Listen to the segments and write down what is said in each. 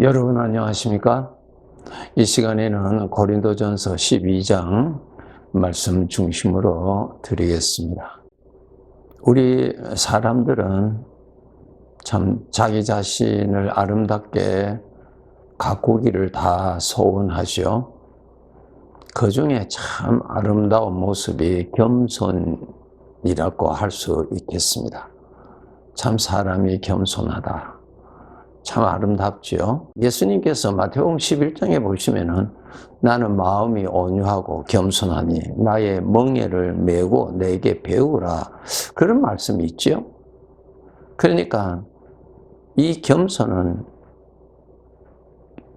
여러분 안녕하십니까? 이 시간에는 고린도전서 12장 말씀 중심으로 드리겠습니다. 우리 사람들은 참 자기 자신을 아름답게 가꾸기를 다 소원하죠. 그 중에 참 아름다운 모습이 겸손이라고 할 수 있겠습니다. 참 사람이 겸손하다. 참 아름답죠. 예수님께서 마태복음 11장에 보시면은 나는 마음이 온유하고 겸손하니 나의 멍에를 메고 내게 배우라, 그런 말씀이 있죠. 그러니까 이 겸손은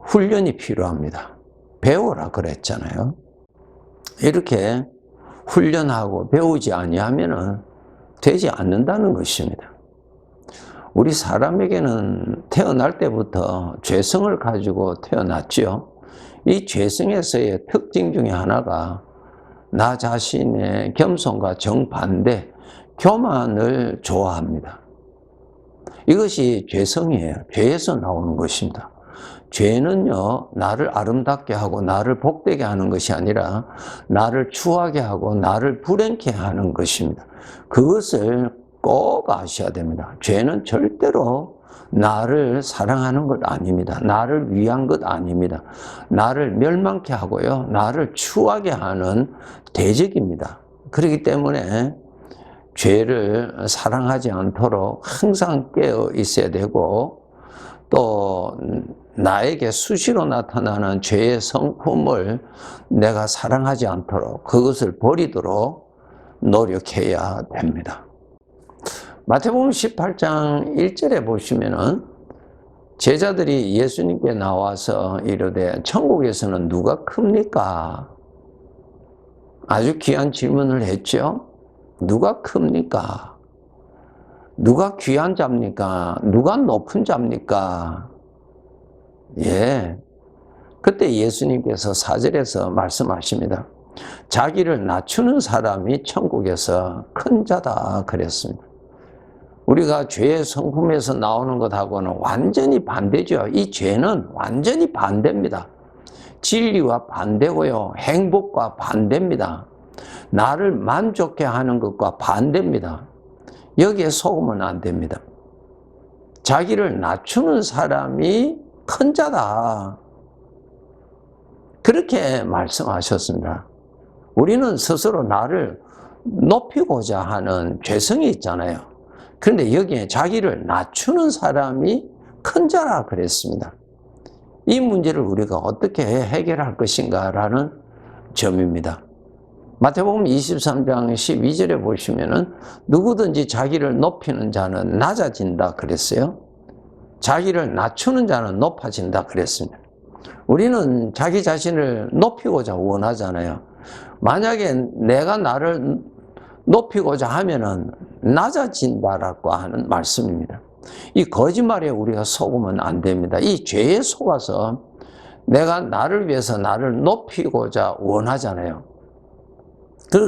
훈련이 필요합니다. 배우라 그랬잖아요. 이렇게 훈련하고 배우지 아니하면은 되지 않는다는 것입니다. 우리 사람에게는 태어날 때부터 죄성을 가지고 태어났지요. 이 죄성에서의 특징 중에 하나가 나 자신의 겸손과 정반대, 교만을 좋아합니다. 이것이 죄성이에요. 죄에서 나오는 것입니다. 죄는요, 나를 아름답게 하고 나를 복되게 하는 것이 아니라 나를 추하게 하고 나를 불행케 하는 것입니다. 그것을 꼭 아셔야 됩니다. 죄는 절대로 나를 사랑하는 것 아닙니다. 나를 위한 것 아닙니다. 나를 멸망케 하고요, 나를 추하게 하는 대적입니다. 그렇기 때문에 죄를 사랑하지 않도록 항상 깨어 있어야 되고, 또 나에게 수시로 나타나는 죄의 성품을 내가 사랑하지 않도록 그것을 버리도록 노력해야 됩니다. 마태복음 18장 1절에 보시면은 제자들이 예수님께 나와서 이르되 천국에서는 누가 큽니까? 아주 귀한 질문을 했죠. 누가 큽니까? 누가 귀한 자입니까? 누가 높은 자입니까? 예. 그때 예수님께서 4절에서 말씀하십니다. 자기를 낮추는 사람이 천국에서 큰 자다 그랬습니다. 우리가 죄의 성품에서 나오는 것하고는 완전히 반대죠. 이 죄는 완전히 반대입니다. 진리와 반대고요, 행복과 반대입니다. 나를 만족해 하는 것과 반대입니다. 여기에 속으면 안 됩니다. 자기를 낮추는 사람이 큰 자다, 그렇게 말씀하셨습니다. 우리는 스스로 나를 높이고자 하는 죄성이 있잖아요. 그런데 여기에 자기를 낮추는 사람이 큰 자라 그랬습니다. 이 문제를 우리가 어떻게 해결할 것인가라는 점입니다. 마태복음 23장 12절에 보시면은 누구든지 자기를 높이는 자는 낮아진다 그랬어요. 자기를 낮추는 자는 높아진다 그랬습니다. 우리는 자기 자신을 높이고자 원하잖아요. 만약에 내가 나를 높이고자 하면은 낮아진다라고 하는 말씀입니다. 이 거짓말에 우리가 속으면 안 됩니다. 이 죄에 속아서 내가 나를 위해서 나를 높이고자 원하잖아요.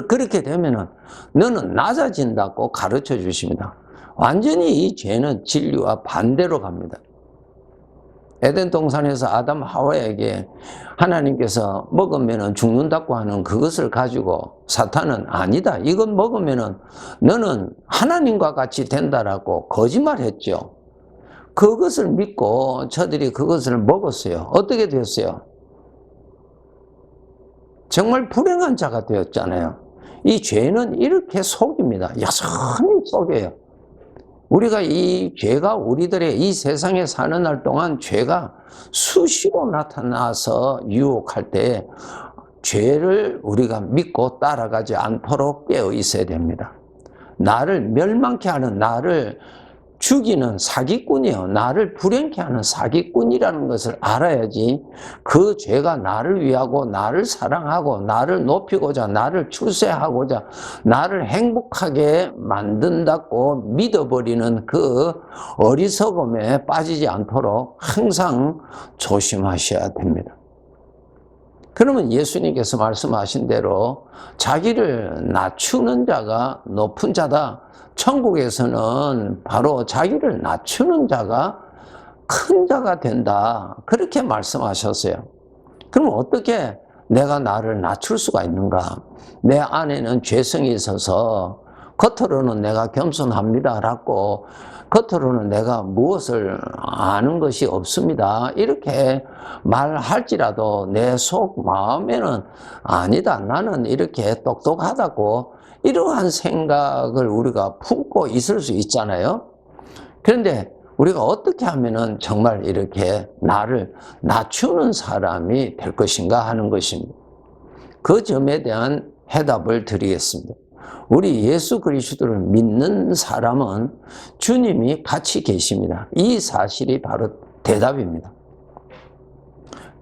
그렇게 되면은 너는 낮아진다고 가르쳐 주십니다. 완전히 이 죄는 진리와 반대로 갑니다. 에덴 동산에서 아담 하와에게 하나님께서 먹으면 죽는다고 하는 그것을 가지고 사탄은 아니다, 이건 먹으면 너는 하나님과 같이 된다라고 거짓말했죠. 그것을 믿고 저들이 그것을 먹었어요. 어떻게 됐어요? 정말 불행한 자가 되었잖아요. 이 죄는 이렇게 속입니다. 여전히 속여요. 우리가 이 죄가 우리들의 이 세상에 사는 날 동안 죄가 수시로 나타나서 유혹할 때 죄를 우리가 믿고 따라가지 않도록 깨어 있어야 됩니다. 나를 멸망케 하는, 나를 죽이는 사기꾼이에요. 나를 불행케 하는 사기꾼이라는 것을 알아야지 그 죄가 나를 위하고 나를 사랑하고 나를 높이고자 나를 출세하고자 나를 행복하게 만든다고 믿어버리는 그 어리석음에 빠지지 않도록 항상 조심하셔야 됩니다. 그러면 예수님께서 말씀하신 대로 자기를 낮추는 자가 높은 자다. 천국에서는 바로 자기를 낮추는 자가 큰 자가 된다. 그렇게 말씀하셨어요. 그럼 어떻게 내가 나를 낮출 수가 있는가? 내 안에는 죄성이 있어서 겉으로는 내가 겸손합니다라고 겉으로는 내가 무엇을 아는 것이 없습니다. 이렇게 말할지라도 내 속 마음에는 아니다. 나는 이렇게 똑똑하다고 이러한 생각을 우리가 품고 있을 수 있잖아요. 그런데 우리가 어떻게 하면은 정말 이렇게 나를 낮추는 사람이 될 것인가 하는 것입니다. 그 점에 대한 해답을 드리겠습니다. 우리 예수 그리스도를 믿는 사람은 주님이 같이 계십니다. 이 사실이 바로 대답입니다.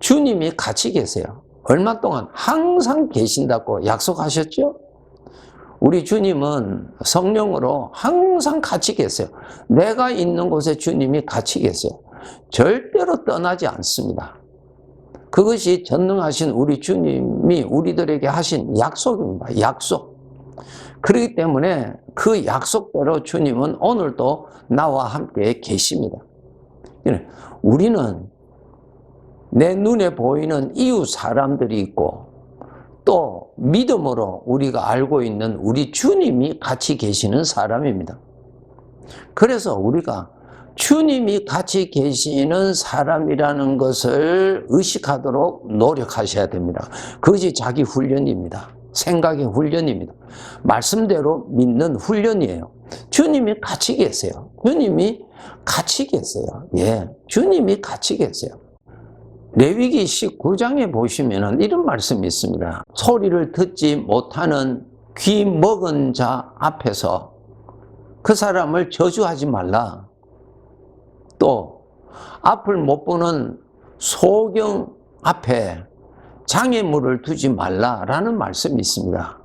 주님이 같이 계세요. 얼마 동안 항상 계신다고 약속하셨죠? 우리 주님은 성령으로 항상 같이 계세요. 내가 있는 곳에 주님이 같이 계세요. 절대로 떠나지 않습니다. 그것이 전능하신 우리 주님이 우리들에게 하신 약속입니다. 약속. 그렇기 때문에 그 약속대로 주님은 오늘도 나와 함께 계십니다. 우리는 내 눈에 보이는 이웃 사람들이 있고 또 믿음으로 우리가 알고 있는 우리 주님이 같이 계시는 사람입니다. 그래서 우리가 주님이 같이 계시는 사람이라는 것을 의식하도록 노력하셔야 됩니다. 그것이 자기 훈련입니다. 생각의 훈련입니다. 말씀대로 믿는 훈련이에요. 주님이 같이 계세요. 주님이 같이 계세요. 예, 주님이 같이 계세요. 레위기 19장에 보시면 이런 말씀이 있습니다. 소리를 듣지 못하는 귀 먹은 자 앞에서 그 사람을 저주하지 말라. 또 앞을 못 보는 소경 앞에 장애물을 두지 말라라는 말씀이 있습니다.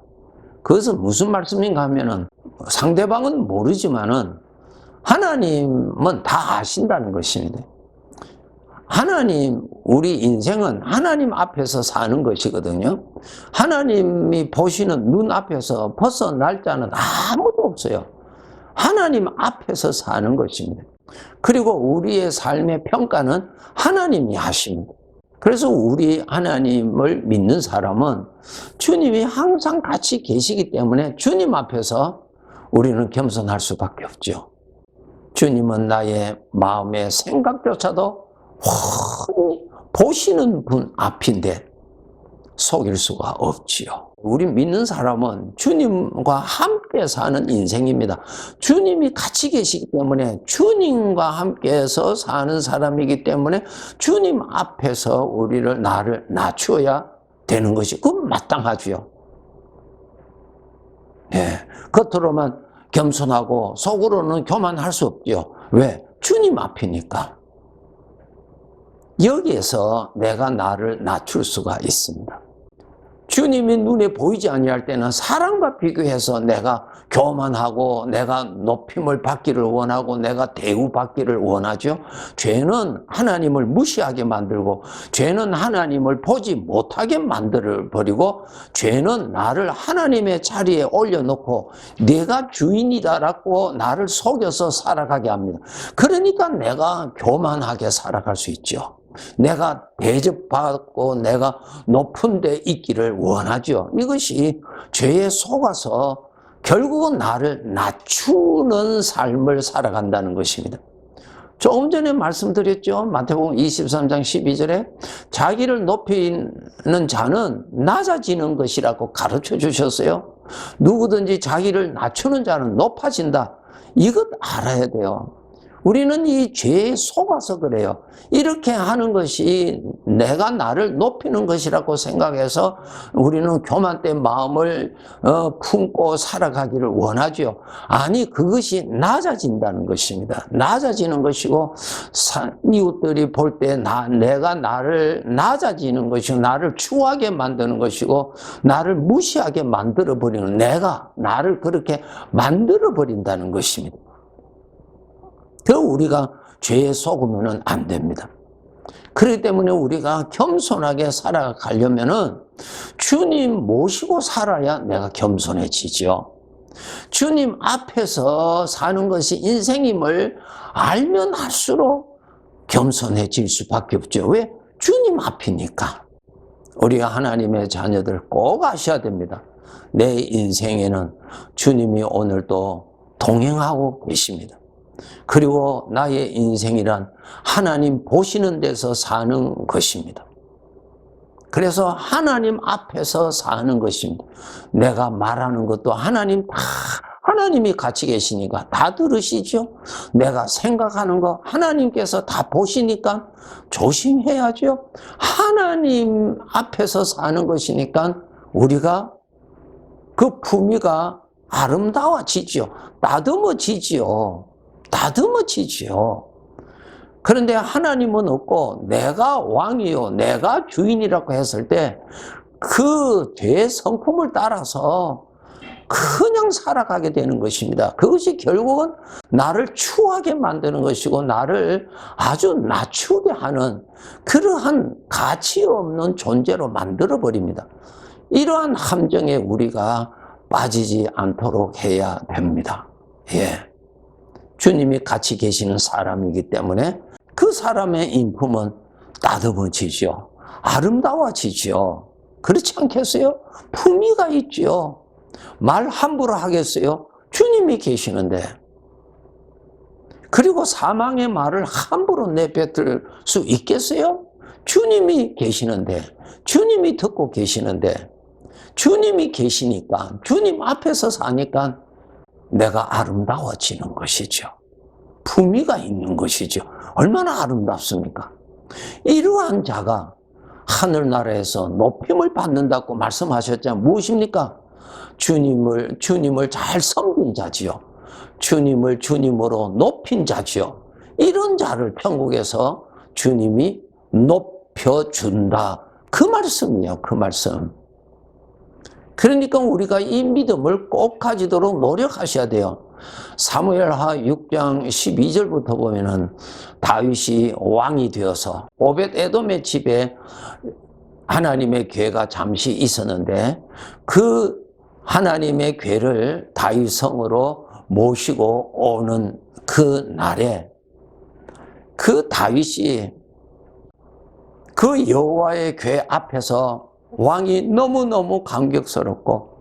그것은 무슨 말씀인가 하면은 상대방은 모르지만은 하나님은 다 아신다는 것입니다. 하나님, 우리 인생은 하나님 앞에서 사는 것이거든요. 하나님이 보시는 눈 앞에서 벗어날 자는 아무도 없어요. 하나님 앞에서 사는 것입니다. 그리고 우리의 삶의 평가는 하나님이 하십니다. 그래서 우리 하나님을 믿는 사람은 주님이 항상 같이 계시기 때문에 주님 앞에서 우리는 겸손할 수밖에 없죠. 주님은 나의 마음의 생각조차도 훤히 보시는 분 앞인데 속일 수가 없지요. 우리 믿는 사람은 주님과 함께 사는 인생입니다. 주님이 같이 계시기 때문에 주님과 함께해서 사는 사람이기 때문에 주님 앞에서 나를 낮추어야 되는 것이 그건 마땅하지요. 예, 겉으로만 겸손하고 속으로는 교만할 수 없죠. 왜? 주님 앞이니까. 여기에서 내가 나를 낮출 수가 있습니다. 주님이 눈에 보이지 아니할 때는 사람과 비교해서 내가 교만하고 내가 높임을 받기를 원하고 내가 대우받기를 원하죠. 죄는 하나님을 무시하게 만들고 죄는 하나님을 보지 못하게 만들어버리고 죄는 나를 하나님의 자리에 올려놓고 내가 주인이다라고 나를 속여서 살아가게 합니다. 그러니까 내가 교만하게 살아갈 수 있죠. 내가 대접받고 내가 높은 데 있기를 원하죠. 이것이 죄에 속아서 결국은 나를 낮추는 삶을 살아간다는 것입니다. 조금 전에 말씀드렸죠. 마태복음 23장 12절에 자기를 높이는 자는 낮아지는 것이라고 가르쳐 주셨어요. 누구든지 자기를 낮추는 자는 높아진다. 이것 알아야 돼요. 우리는 이 죄에 속아서 그래요. 이렇게 하는 것이 내가 나를 높이는 것이라고 생각해서 우리는 교만된 마음을 품고 살아가기를 원하죠. 아니, 그것이 낮아진다는 것입니다. 낮아지는 것이고 이웃들이 볼 때 내가 나를 낮아지는 것이고 나를 추하게 만드는 것이고 나를 무시하게 만들어버리는 내가 나를 그렇게 만들어버린다는 것입니다. 더 우리가 죄에 속으면 안 됩니다. 그렇기 때문에 우리가 겸손하게 살아가려면은 주님 모시고 살아야 내가 겸손해지죠. 주님 앞에서 사는 것이 인생임을 알면 할수록 겸손해질 수밖에 없죠. 왜? 주님 앞이니까. 우리가 하나님의 자녀들 꼭 아셔야 됩니다. 내 인생에는 주님이 오늘도 동행하고 계십니다. 그리고 나의 인생이란 하나님 보시는 데서 사는 것입니다. 그래서 하나님 앞에서 사는 것입니다. 내가 말하는 것도 하나님이 같이 계시니까 다 들으시죠? 내가 생각하는 거 하나님께서 다 보시니까 조심해야죠. 하나님 앞에서 사는 것이니까 우리가 그 품위가 아름다워지죠. 다듬어지지요. 그런데 하나님은 없고 내가 왕이요, 내가 주인이라고 했을 때 그 죄의 성품을 따라서 그냥 살아가게 되는 것입니다. 그것이 결국은 나를 추하게 만드는 것이고 나를 아주 낮추게 하는 그러한 가치 없는 존재로 만들어버립니다. 이러한 함정에 우리가 빠지지 않도록 해야 됩니다. 주님이 같이 계시는 사람이기 때문에 그 사람의 인품은 다듬어지죠. 아름다워지죠. 그렇지 않겠어요? 품위가 있죠. 말 함부로 하겠어요? 주님이 계시는데. 그리고 사망의 말을 함부로 내뱉을 수 있겠어요? 주님이 계시는데, 주님이 듣고 계시는데, 주님이 계시니까, 주님 앞에서 사니까 내가 아름다워지는 것이죠. 품위가 있는 것이죠. 얼마나 아름답습니까? 이러한 자가 하늘나라에서 높임을 받는다고 말씀하셨잖아요. 무엇입니까? 주님을 잘 섬긴 자지요. 주님을 주님으로 높인 자지요. 이런 자를 천국에서 주님이 높여준다. 그 말씀이에요. 그 말씀. 그러니까 우리가 이 믿음을 꼭 가지도록 노력하셔야 돼요. 사무엘하 6장 12절부터 보면은 다윗이 왕이 되어서 오벳 에돔의 집에 하나님의 궤가 잠시 있었는데 그 하나님의 궤를 다윗 성으로 모시고 오는 그 날에 그 다윗이 그 여호와의 궤 앞에서 왕이 너무너무 감격스럽고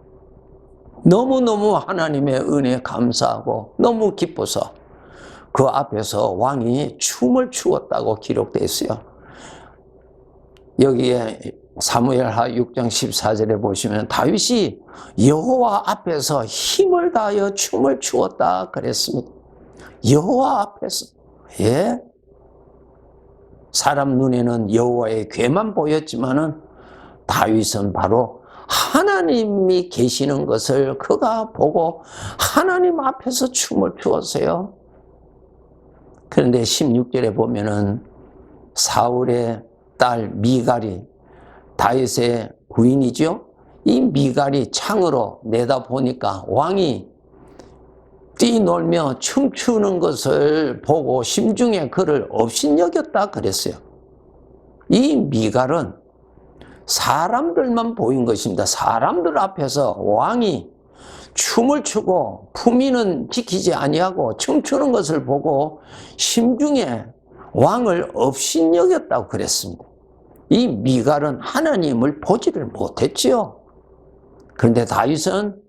너무너무 하나님의 은혜에 감사하고 너무 기뻐서 그 앞에서 왕이 춤을 추었다고 기록되어 있어요. 여기에 사무엘하 6장 14절에 보시면 다윗이 여호와 앞에서 힘을 다하여 춤을 추었다 그랬습니다. 여호와 앞에서. 사람 눈에는 여호와의 궤만 보였지만은 다윗은 바로 하나님이 계시는 것을 그가 보고 하나님 앞에서 춤을 추었어요. 그런데 16절에 보면은 사울의 딸 미갈이 다윗의 부인이죠. 이 미갈이 창으로 내다보니까 왕이 뛰놀며 춤추는 것을 보고 심중에 그를 업신여겼다 그랬어요. 이 미갈은 사람들만 보인 것입니다. 사람들 앞에서 왕이 춤을 추고 품위는 지키지 아니하고 춤추는 것을 보고 심중에 왕을 업신여겼다고 그랬습니다. 이 미갈은 하나님을 보지를 못했지요. 그런데 다윗은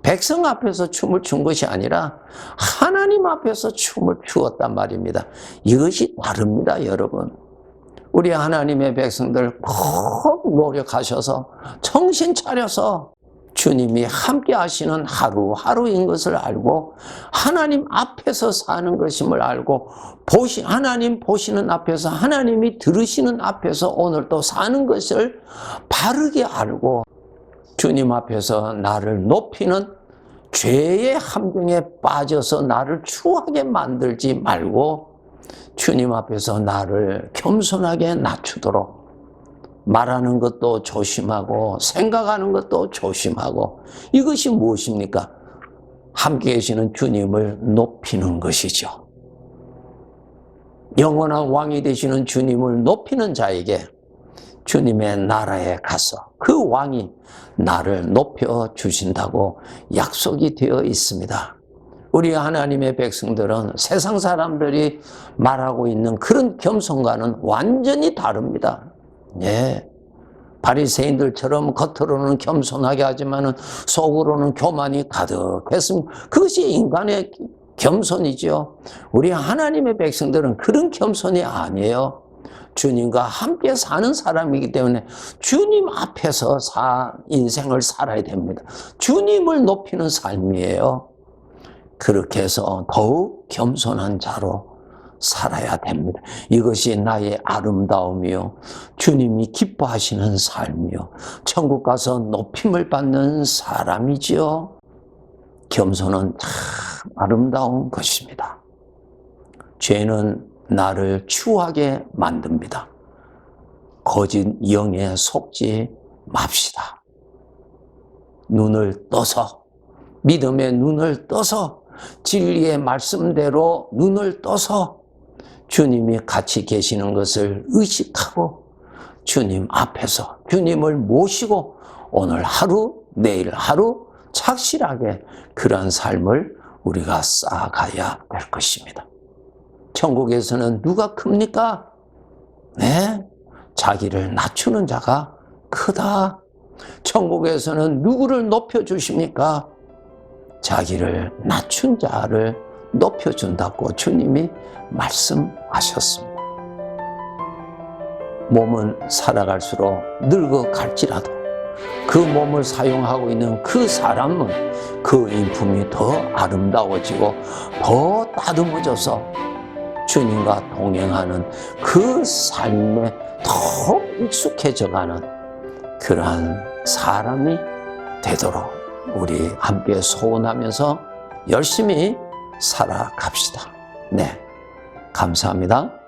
백성 앞에서 춤을 춘 것이 아니라 하나님 앞에서 춤을 추었단 말입니다. 이것이 다릅니다, 여러분. 우리 하나님의 백성들 꼭 노력하셔서 정신 차려서 주님이 함께 하시는 하루하루인 것을 알고 하나님 앞에서 사는 것임을 알고 하나님 보시는 앞에서 하나님이 들으시는 앞에서 오늘 또 사는 것을 바르게 알고 주님 앞에서 나를 높이는 죄의 함정에 빠져서 나를 추하게 만들지 말고 주님 앞에서 나를 겸손하게 낮추도록 말하는 것도 조심하고 생각하는 것도 조심하고 이것이 무엇입니까? 함께 계시는 주님을 높이는 것이죠. 영원한 왕이 되시는 주님을 높이는 자에게 주님의 나라에 가서 그 왕이 나를 높여 주신다고 약속이 되어 있습니다. 우리 하나님의 백성들은 세상 사람들이 말하고 있는 그런 겸손과는 완전히 다릅니다. 예. 바리새인들처럼 겉으로는 겸손하게 하지만은 속으로는 교만이 가득했습니다. 그것이 인간의 겸손이죠. 우리 하나님의 백성들은 그런 겸손이 아니에요. 주님과 함께 사는 사람이기 때문에 주님 앞에서 인생을 살아야 됩니다. 주님을 높이는 삶이에요. 그렇게 해서 더욱 겸손한 자로 살아야 됩니다. 이것이 나의 아름다움이요, 주님이 기뻐하시는 삶이요, 천국 가서 높임을 받는 사람이지요. 겸손은 참 아름다운 것입니다. 죄는 나를 추하게 만듭니다. 거짓 영에 속지 맙시다. 눈을 떠서, 믿음의 눈을 떠서, 진리의 말씀대로 눈을 떠서 주님이 같이 계시는 것을 의식하고 주님 앞에서 주님을 모시고 오늘 하루, 내일 하루 착실하게 그러한 삶을 우리가 쌓아가야 될 것입니다. 천국에서는 누가 큽니까? 네, 자기를 낮추는 자가 크다. 천국에서는 누구를 높여주십니까? 자기를 낮춘 자를 높여준다고 주님이 말씀하셨습니다. 몸은 살아갈수록 늙어갈지라도 그 몸을 사용하고 있는 그 사람은 그 인품이 더 아름다워지고 더 다듬어져서 주님과 동행하는 그 삶에 더 익숙해져가는 그러한 사람이 되도록 우리 함께 소원하면서 열심히 살아갑시다. 네, 감사합니다.